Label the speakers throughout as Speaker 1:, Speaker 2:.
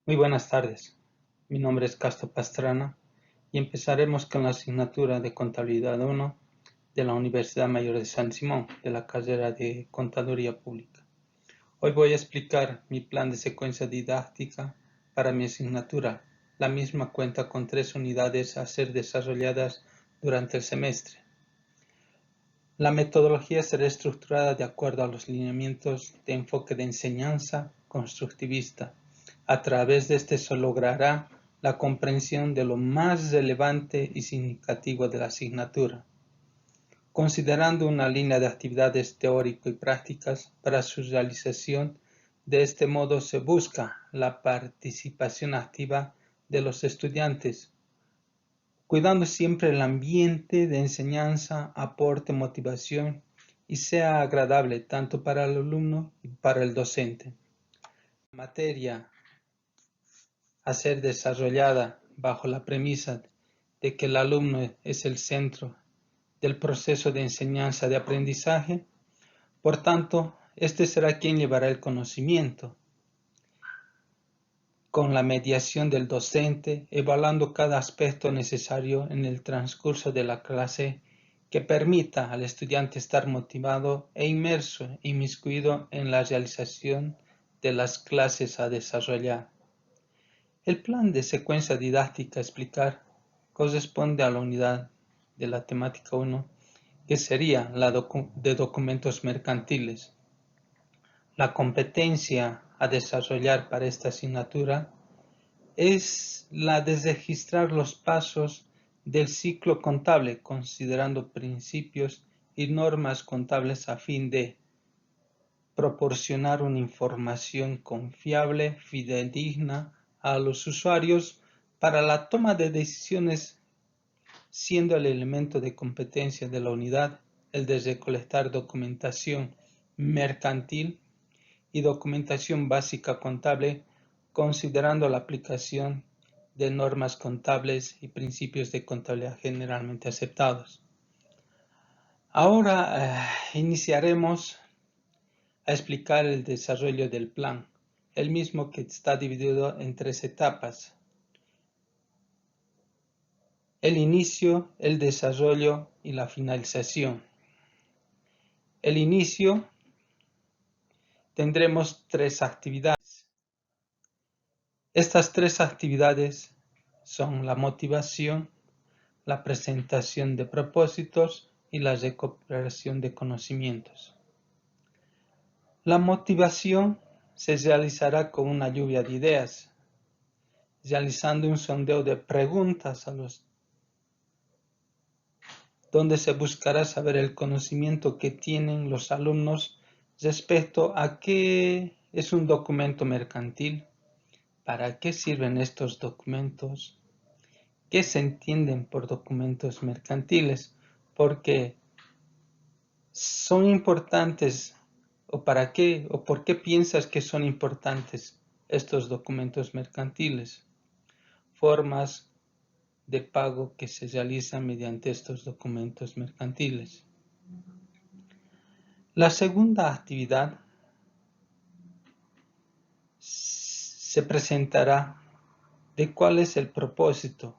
Speaker 1: Muy buenas tardes. Mi nombre es Castro Pastrana y empezaremos con la asignatura de Contabilidad 1 de la Universidad Mayor de San Simón, de la carrera de Contaduría Pública. Hoy voy a explicar mi plan de secuencia didáctica para mi asignatura. La misma cuenta con 3 unidades a ser desarrolladas durante el semestre. La metodología será estructurada de acuerdo a los lineamientos de enfoque de enseñanza constructivista. A través de este se logrará la comprensión de lo más relevante y significativo de la asignatura, considerando una línea de actividades teórico y prácticas para su realización. De este modo se busca la participación activa de los estudiantes, cuidando siempre el ambiente de enseñanza aporte motivación y sea agradable tanto para el alumno y para el docente. La materia a ser desarrollada bajo la premisa de que el alumno es el centro del proceso de enseñanza de aprendizaje, por tanto, este será quien llevará el conocimiento, con la mediación del docente, evaluando cada aspecto necesario en el transcurso de la clase que permita al estudiante estar motivado e inmiscuido en la realización de las clases a desarrollar. El plan de secuencia didáctica a explicar corresponde a la unidad de la temática 1, que sería la de documentos mercantiles. La competencia a desarrollar para esta asignatura es la de registrar los pasos del ciclo contable, considerando principios y normas contables a fin de proporcionar una información confiable, fidedigna a los usuarios para la toma de decisiones, siendo el elemento de competencia de la unidad el de recolectar documentación mercantil y documentación básica contable, considerando la aplicación de normas contables y principios de contabilidad generalmente aceptados. Ahora iniciaremos a explicar el desarrollo del plan, el mismo que está dividido en 3 etapas: el inicio, el desarrollo y la finalización. El inicio tendremos 3 actividades. Estas 3 actividades son la motivación, la presentación de propósitos y la recuperación de conocimientos. La motivación se realizará con una lluvia de ideas, realizando un sondeo de preguntas donde se buscará saber el conocimiento que tienen los alumnos respecto a qué es un documento mercantil, para qué sirven estos documentos, qué se entienden por documentos mercantiles, porque son importantes, o para qué, o por qué piensas que son importantes estos documentos mercantiles, formas de pago que se realizan mediante estos documentos mercantiles. La segunda actividad se presentará de cuál es el propósito,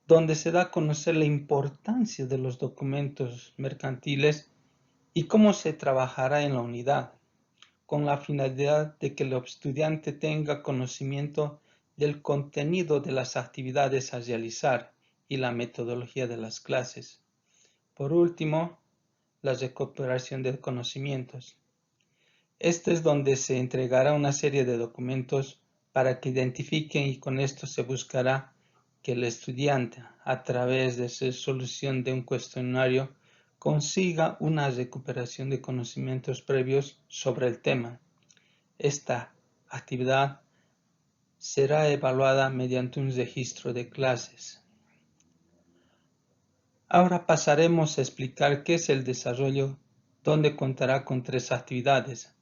Speaker 1: donde se da a conocer la importancia de los documentos mercantiles y cómo se trabajará en la unidad, con la finalidad de que el estudiante tenga conocimiento del contenido de las actividades a realizar y la metodología de las clases. Por último, la recuperación de conocimientos. Este es donde se entregará una serie de documentos para que identifiquen, y con esto se buscará que el estudiante, a través de la solución de un cuestionario, consiga una recuperación de conocimientos previos sobre el tema. Esta actividad será evaluada mediante un registro de clases. Ahora pasaremos a explicar qué es el desarrollo, donde contará con 3 actividades.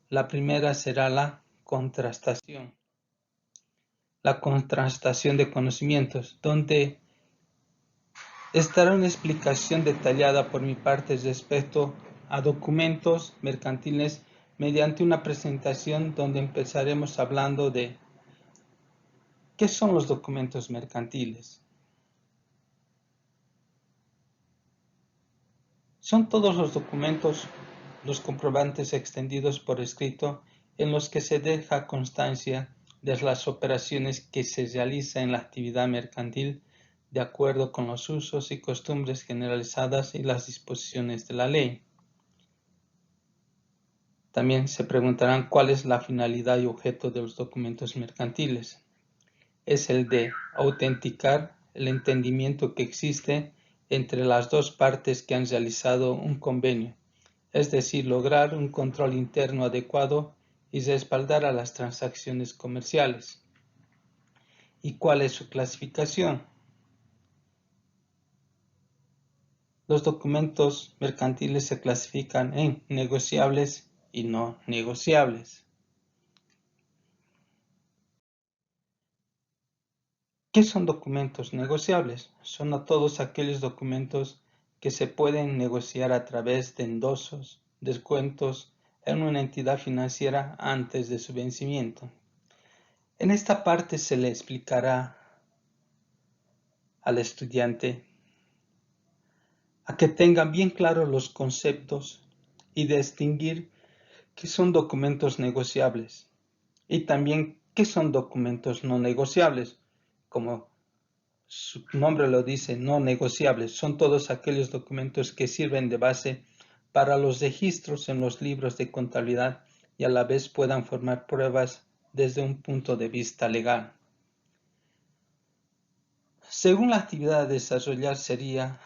Speaker 1: La primera será la contrastación. La contrastación de conocimientos, donde estará una explicación detallada por mi parte respecto a documentos mercantiles mediante una presentación donde empezaremos hablando de ¿qué son los documentos mercantiles? Son todos los documentos, los comprobantes extendidos por escrito en los que se deja constancia de las operaciones que se realizan en la actividad mercantil de acuerdo con los usos y costumbres generalizadas y las disposiciones de la ley. También se preguntarán cuál es la finalidad y objeto de los documentos mercantiles. Es el de autenticar el entendimiento que existe entre las dos partes que han realizado un convenio, es decir, lograr un control interno adecuado y respaldar a las transacciones comerciales. ¿Y cuál es su clasificación? Los documentos mercantiles se clasifican en negociables y no negociables. ¿Qué son documentos negociables? Son a todos aquellos documentos que se pueden negociar a través de endosos, descuentos en una entidad financiera antes de su vencimiento. En esta parte se le explicará al estudiante a que tengan bien claros los conceptos y distinguir qué son documentos negociables y también qué son documentos no negociables. Como su nombre lo dice, no negociables, son todos aquellos documentos que sirven de base para los registros en los libros de contabilidad y a la vez puedan formar pruebas desde un punto de vista legal. Según la actividad a desarrollar sería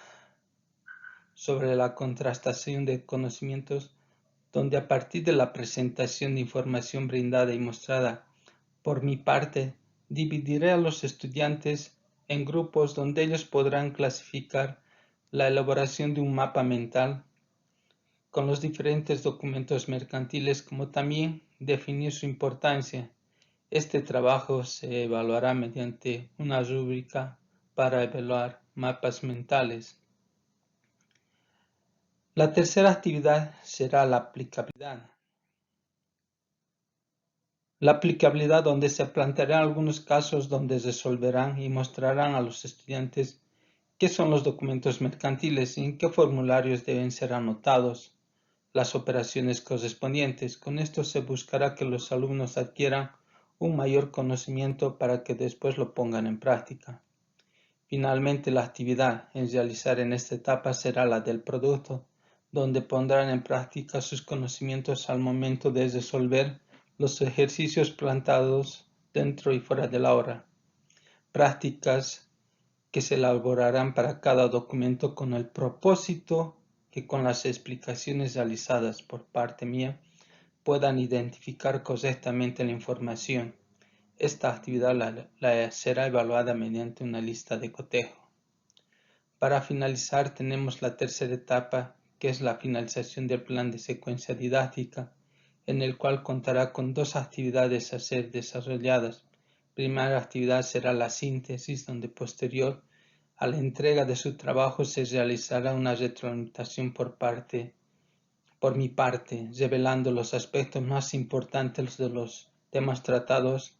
Speaker 1: sobre la contrastación de conocimientos, donde a partir de la presentación de información brindada y mostrada por mi parte, dividiré a los estudiantes en grupos donde ellos podrán clasificar la elaboración de un mapa mental con los diferentes documentos mercantiles, como también definir su importancia. Este trabajo se evaluará mediante una rúbrica para evaluar mapas mentales. La tercera actividad será la aplicabilidad. La aplicabilidad donde se plantearán algunos casos donde resolverán y mostrarán a los estudiantes qué son los documentos mercantiles y en qué formularios deben ser anotados las operaciones correspondientes. Con esto se buscará que los alumnos adquieran un mayor conocimiento para que después lo pongan en práctica. Finalmente, la actividad en realizar en esta etapa será la del producto, donde pondrán en práctica sus conocimientos al momento de resolver los ejercicios planteados dentro y fuera de la hora. Prácticas que se elaborarán para cada documento con el propósito que con las explicaciones realizadas por parte mía puedan identificar correctamente la información. Esta actividad será evaluada mediante una lista de cotejo. Para finalizar tenemos la tercera etapa, que es la finalización del plan de secuencia didáctica, en el cual contará con dos actividades a ser desarrolladas. Primera actividad será la síntesis, donde posterior a la entrega de su trabajo se realizará una retroalimentación por mi parte, revelando los aspectos más importantes de los temas tratados.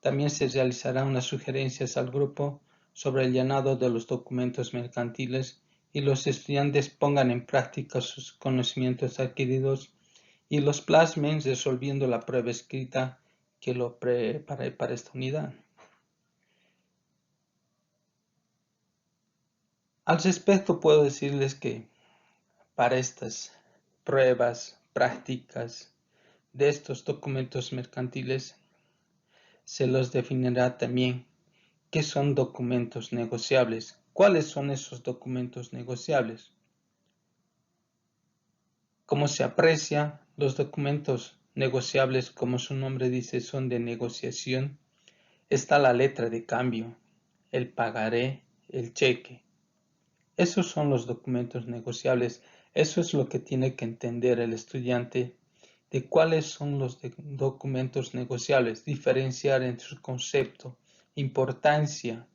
Speaker 1: También se realizarán unas sugerencias al grupo sobre el llenado de los documentos mercantiles y los estudiantes pongan en práctica sus conocimientos adquiridos y los plasmen resolviendo la prueba escrita que lo preparé para esta unidad. Al respecto puedo decirles que para estas pruebas prácticas de estos documentos mercantiles se los definirá también qué son documentos negociables. ¿Cuáles son esos documentos negociables? Como se aprecia, los documentos negociables, como su nombre dice, son de negociación. Está la letra de cambio, el pagaré, el cheque. Esos son los documentos negociables. Eso es lo que tiene que entender el estudiante de cuáles son los documentos negociables, diferenciar entre su concepto, importancia.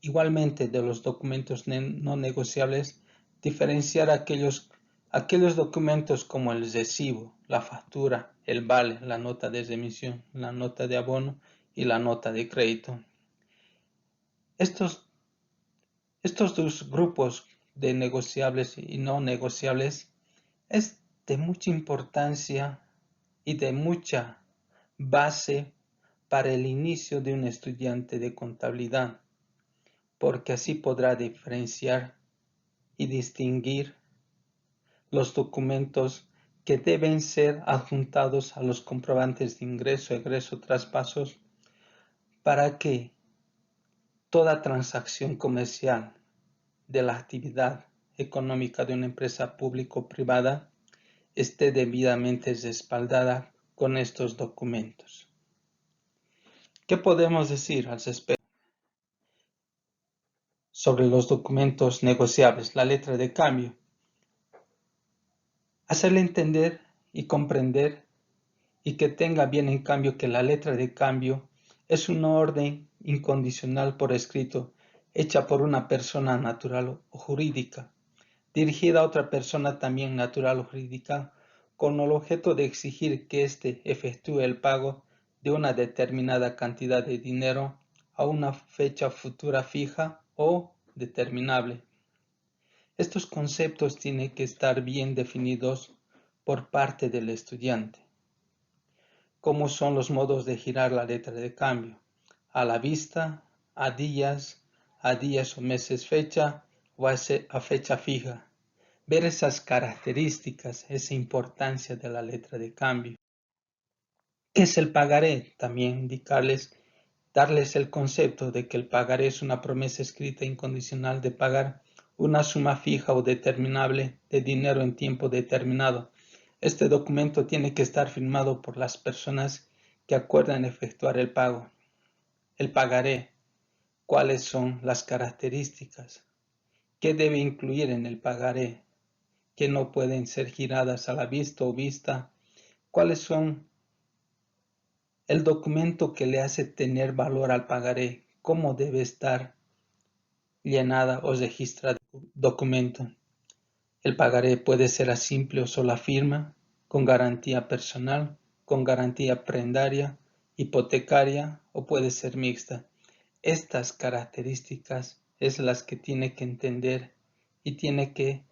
Speaker 1: Igualmente de los documentos no negociables, diferenciar aquellos documentos como el recibo, la factura, el vale, la nota de remisión, la nota de abono y la nota de crédito. Estos dos grupos de negociables y no negociables es de mucha importancia y de mucha base para el inicio de un estudiante de contabilidad, porque así podrá diferenciar y distinguir los documentos que deben ser adjuntados a los comprobantes de ingreso, egreso, traspasos, para que toda transacción comercial de la actividad económica de una empresa pública o privada esté debidamente respaldada con estos documentos. ¿Qué podemos decir al respecto sobre los documentos negociables? La letra de cambio. Hacerle entender y comprender y que tenga bien en cambio que la letra de cambio es una orden incondicional por escrito, hecha por una persona natural o jurídica, dirigida a otra persona también natural o jurídica, con el objeto de exigir que éste efectúe el pago de una determinada cantidad de dinero a una fecha futura fija o determinable. Estos conceptos tienen que estar bien definidos por parte del estudiante. ¿Cómo son los modos de girar la letra de cambio? A la vista, a días o meses fecha o a fecha fija. Ver esas características, esa importancia de la letra de cambio. ¿Qué es el pagaré? También darles el concepto de que el pagaré es una promesa escrita incondicional de pagar una suma fija o determinable de dinero en tiempo determinado. Este documento tiene que estar firmado por las personas que acuerdan efectuar el pago. El pagaré. ¿Cuáles son las características? ¿Qué debe incluir en el pagaré? ¿Qué no pueden ser giradas a la vista o vista? ¿Cuáles son el documento que le hace tener valor al pagaré? ¿Cómo debe estar llenada o registrada el documento? El pagaré puede ser a simple o sola firma, con garantía personal, con garantía prendaria, hipotecaria o puede ser mixta. Estas características es las que tiene que entender y tiene que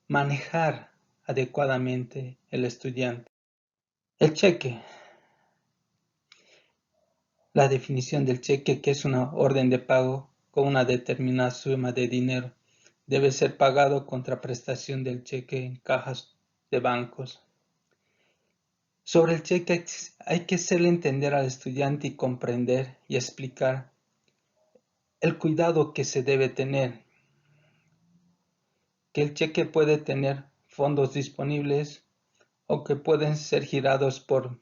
Speaker 1: manejar adecuadamente el estudiante. El cheque. La definición del cheque, que es una orden de pago con una determinada suma de dinero, debe ser pagado contra prestación del cheque en cajas de bancos. Sobre el cheque hay que hacerle entender al estudiante y comprender y explicar el cuidado que se debe tener, que el cheque puede tener fondos disponibles o que pueden ser girados por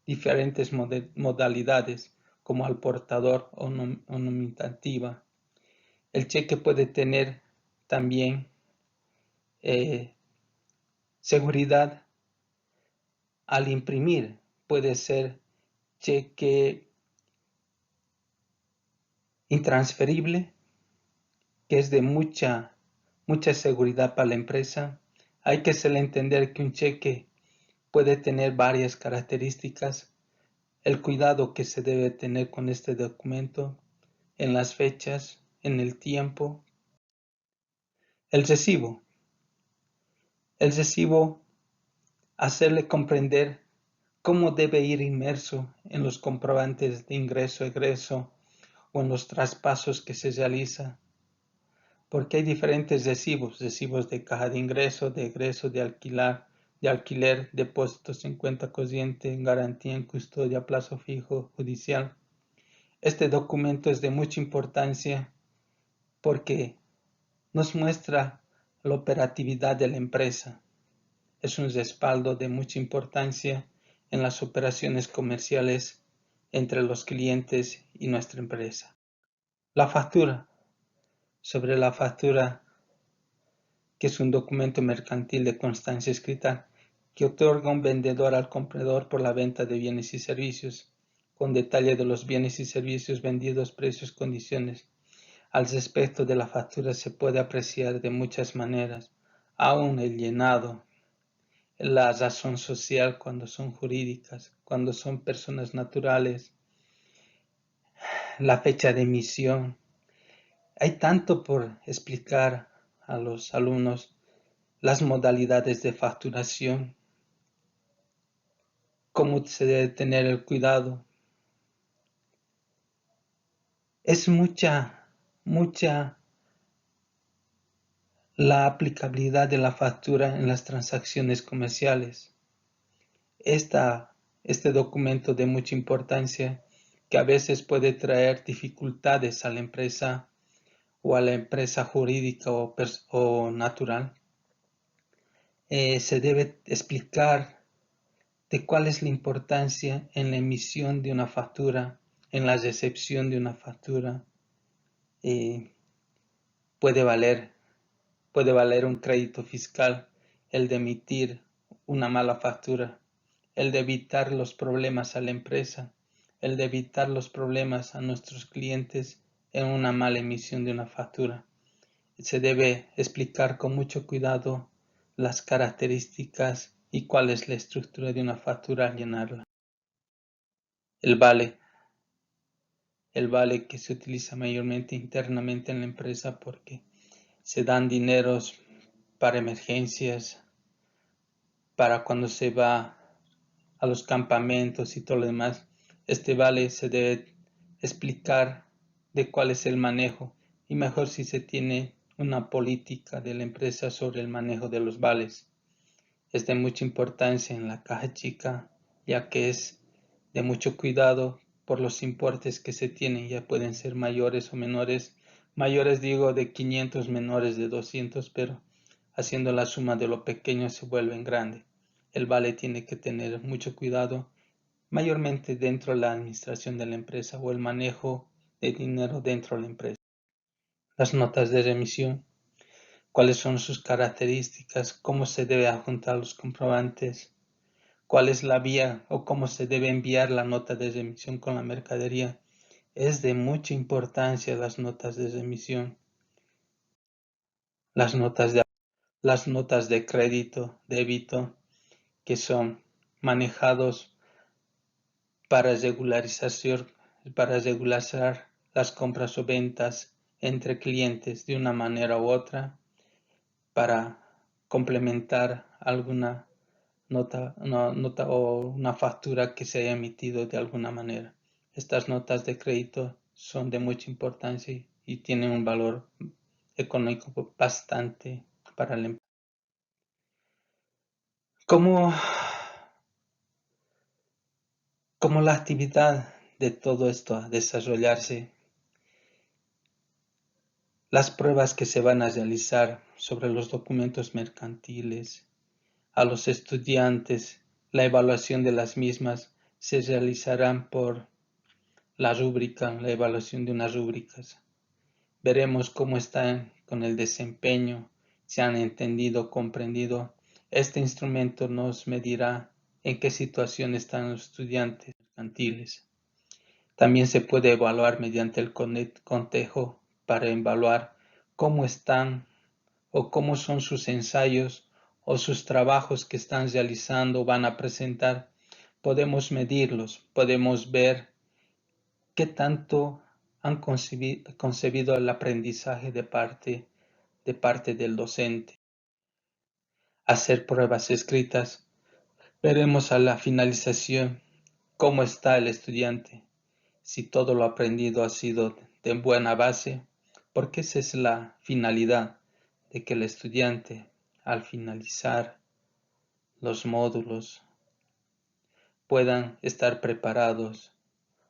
Speaker 1: diferentes modalidades, como al portador o nominativa. El cheque puede tener también seguridad al imprimir. Puede ser cheque intransferible, que es de mucha seguridad para la empresa. Hay que hacerle entender que un cheque puede tener varias características. El cuidado que se debe tener con este documento en las fechas, en el tiempo. El recibo. El recibo, hacerle comprender cómo debe ir inmerso en los comprobantes de ingreso, egreso o en los traspasos que se realiza, porque hay diferentes recibos de caja de ingreso, de egreso, de alquiler, depósitos en cuenta corriente, garantía en custodia a plazo fijo, judicial. Este documento es de mucha importancia porque nos muestra la operatividad de la empresa. Es un respaldo de mucha importancia en las operaciones comerciales entre los clientes y nuestra empresa. La factura. Sobre la factura, que es un documento mercantil de constancia escrita que otorga un vendedor al comprador por la venta de bienes y servicios, con detalle de los bienes y servicios vendidos, precios, condiciones. Al respecto de la factura se puede apreciar de muchas maneras, aún el llenado, la razón social cuando son jurídicas, cuando son personas naturales, la fecha de emisión. Hay tanto por explicar a los alumnos, las modalidades de facturación, cómo se debe tener el cuidado. Es mucha la aplicabilidad de la factura en las transacciones comerciales. Este documento de mucha importancia que a veces puede traer dificultades a la empresa o a la empresa jurídica o natural. Se debe explicar de cuál es la importancia en la emisión de una factura, en la recepción de una factura. Puede valer un crédito fiscal el de emitir una mala factura, el de evitar los problemas a la empresa, el de evitar los problemas a nuestros clientes en una mala emisión de una factura. Se debe explicar con mucho cuidado las características y cuál es la estructura de una factura al llenarla. El vale que se utiliza mayormente internamente en la empresa porque se dan dineros para emergencias, para cuando se va a los campamentos y todo lo demás. Este vale se debe explicar de cuál es el manejo y mejor si se tiene una política de la empresa sobre el manejo de los vales. Es de mucha importancia en la caja chica, ya que es de mucho cuidado por los importes que se tienen, ya pueden ser mayores o menores. Mayores digo de 500, menores de 200, pero haciendo la suma de lo pequeño se vuelven grandes. El vale tiene que tener mucho cuidado, mayormente dentro de la administración de la empresa o el manejo de dinero dentro de la empresa. Las notas de remisión, cuáles son sus características, cómo se debe adjuntar los comprobantes, cuál es la vía o cómo se debe enviar la nota de remisión con la mercadería. Es de mucha importancia las notas de remisión, las notas de crédito, débito, que son manejados para regularizar las compras o ventas entre clientes de una manera u otra, para complementar alguna nota o una factura que se haya emitido de alguna manera. Estas notas de crédito son de mucha importancia y tienen un valor económico bastante para la empresa. Como la actividad de todo esto a desarrollarse, las pruebas que se van a realizar sobre los documentos mercantiles a los estudiantes, la evaluación de las mismas se realizarán por la evaluación de unas rúbricas. Veremos cómo están con el desempeño, si han entendido, comprendido. Este instrumento nos medirá en qué situación están los estudiantes mercantiles. También se puede evaluar mediante el cotejo para evaluar cómo están o cómo son sus ensayos o sus trabajos que están realizando o van a presentar. Podemos medirlos, podemos ver qué tanto han concebido el aprendizaje de parte del docente. Hacer pruebas escritas. Veremos a la finalización cómo está el estudiante, si todo lo aprendido ha sido de buena base, porque esa es la finalidad, de que el estudiante al finalizar los módulos puedan estar preparados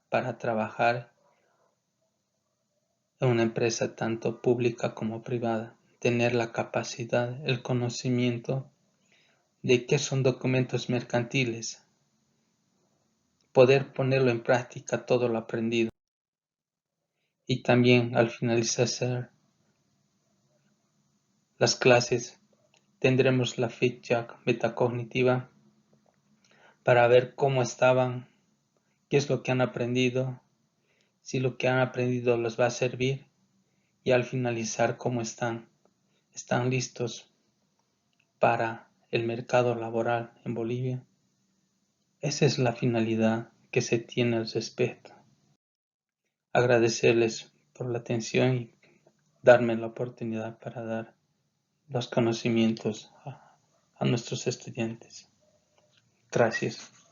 Speaker 1: para trabajar en una empresa tanto pública como privada, tener la capacidad, el conocimiento de qué son documentos mercantiles, poder ponerlo en práctica todo lo aprendido. Y también al finalizar las clases tendremos la ficha metacognitiva para ver cómo estaban, qué es lo que han aprendido, si lo que han aprendido les va a servir y al finalizar cómo están listos para el mercado laboral en Bolivia. Esa es la finalidad que se tiene al respecto. Agradecerles por la atención y darme la oportunidad para dar los conocimientos a nuestros estudiantes. Gracias.